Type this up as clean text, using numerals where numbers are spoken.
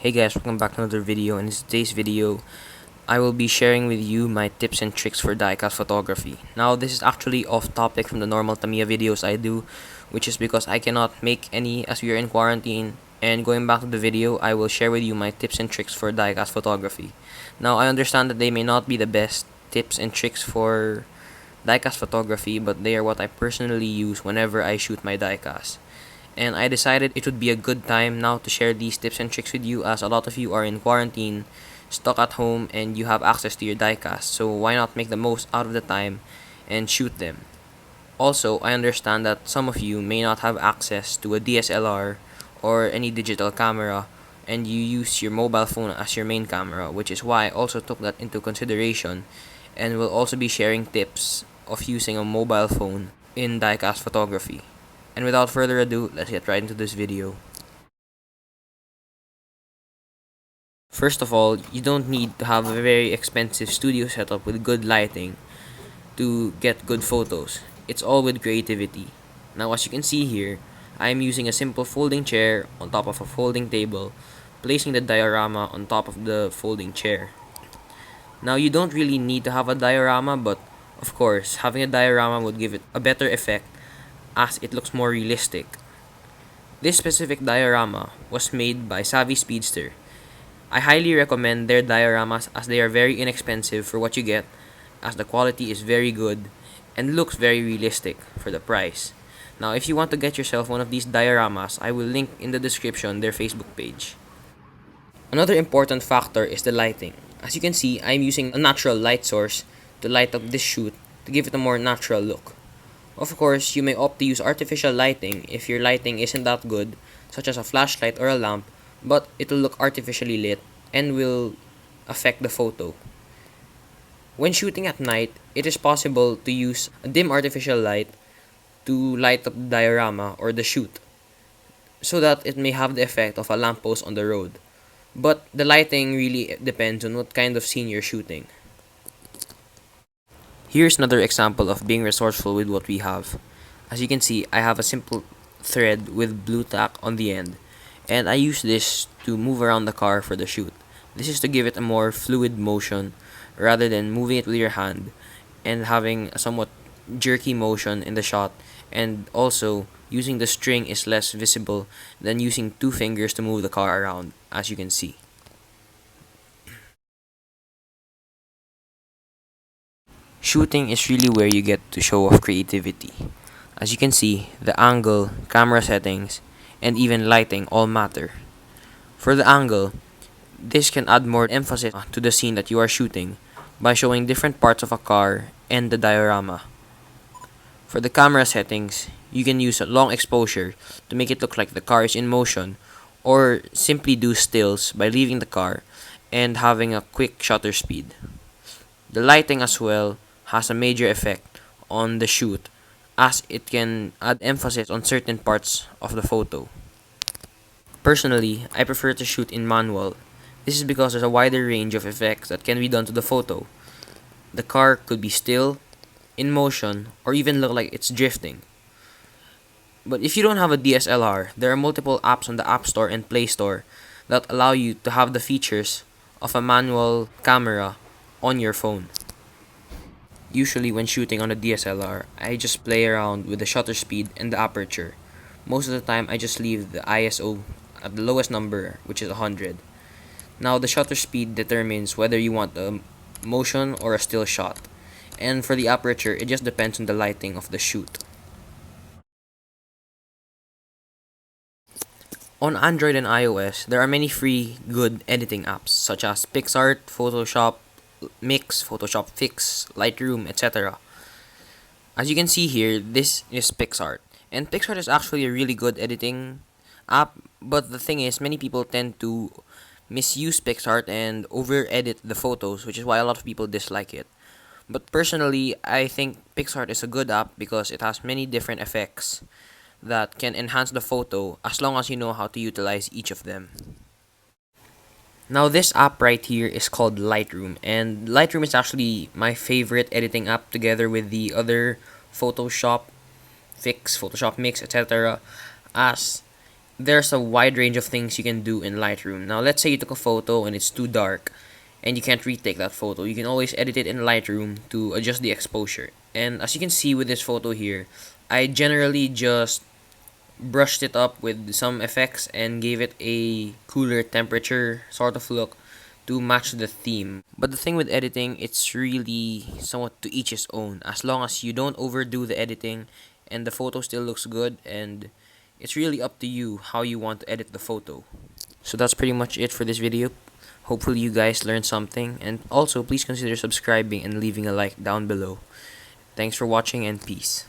Hey guys, welcome back to another video. In today's video, I will be sharing with you my tips and tricks for diecast photography. Now, this is actually off topic from the normal Tamiya videos I do, which is because I cannot make any as we are in quarantine. And going back to the video, I will share with you my tips and tricks for diecast photography. Now, I understand that they may not be the best tips and tricks for diecast photography, but they are what I personally use whenever I shoot my diecast. And I decided it would be a good time now to share these tips and tricks with you, as a lot of you are in quarantine, stuck at home, and you have access to your diecast, so why not make the most out of the time and shoot them. Also, I understand that some of you may not have access to a DSLR or any digital camera, and you use your mobile phone as your main camera, which is why I also took that into consideration and will also be sharing tips of using a mobile phone in diecast photography. And without further ado, let's get right into this video. First of all, you don't need to have a very expensive studio setup with good lighting to get good photos. It's all with creativity. Now, as you can see here, I am using a simple folding chair on top of a folding table, placing the diorama on top of the folding chair. Now, you don't really need to have a diorama, but of course, having a diorama would give it a better effect as it looks more realistic. This specific diorama was made by Speedster. I highly recommend their dioramas as they are very inexpensive for what you get, as the quality is very good and looks very realistic for the price. Now, if you want to get yourself one of these dioramas, I will link in the description their Facebook page. Another important factor is the lighting. As you can see, I am using a natural light source to light up this shoot to give it a more natural look. Of course, you may opt to use artificial lighting if your lighting isn't that good, such as a flashlight or a lamp, but it will look artificially lit and will affect the photo. When shooting at night, it is possible to use a dim artificial light to light up the diorama or the shoot, so that it may have the effect of a lamppost on the road. But the lighting really depends on what kind of scene you're shooting. Here's another example of being resourceful with what we have. As you can see, I have a simple thread with blue tack on the end, and I use this to move around the car for the shoot. This is to give it a more fluid motion rather than moving it with your hand and having a somewhat jerky motion in the shot, and also using the string is less visible than using two fingers to move the car around, as you can see. Shooting is really where you get to show off creativity. As you can see, the angle, camera settings, and even lighting all matter. For the angle, this can add more emphasis to the scene that you are shooting by showing different parts of a car and the diorama. For the camera settings, you can use a long exposure to make it look like the car is in motion, or simply do stills by leaving the car and having a quick shutter speed. The lighting as well has a major effect on the shoot, as it can add emphasis on certain parts of the photo. Personally, I prefer to shoot in manual. This is because there's a wider range of effects that can be done to the photo. The car could be still, in motion, or even look like it's drifting. But if you don't have a DSLR, there are multiple apps on the App Store and Play Store that allow you to have the features of a manual camera on your phone. Usually when shooting on a DSLR, I just play around with the shutter speed and the aperture. Most of the time, I just leave the ISO at the lowest number, which is 100. Now, the shutter speed determines whether you want a motion or a still shot. And for the aperture, it just depends on the lighting of the shoot. On Android and iOS, there are many free good editing apps such as PixArt, Photoshop Mix, Photoshop Fix, Lightroom, etc. As you can see here, this is PixArt. And PixArt is actually a really good editing app, but the thing is, many people tend to misuse PixArt and over-edit the photos, which is why a lot of people dislike it. But personally, I think PixArt is a good app because it has many different effects that can enhance the photo as long as you know how to utilize each of them. Now, this app right here is called Lightroom, and Lightroom is actually my favorite editing app together with the other Photoshop Fix, Photoshop Mix, etc. as there's a wide range of things you can do in Lightroom. Now, let's say you took a photo and it's too dark and you can't retake that photo. You can always edit it in Lightroom to adjust the exposure. And as you can see with this photo here, I generally just brushed it up with some effects and gave it a cooler temperature sort of look to match the theme. But the thing with editing, it's really somewhat to each his own. As long as you don't overdo the editing and the photo still looks good, and it's really up to you how you want to edit the photo. So that's pretty much it for this video. Hopefully you guys learned something, and also please consider subscribing and leaving a like down below. Thanks for watching and peace.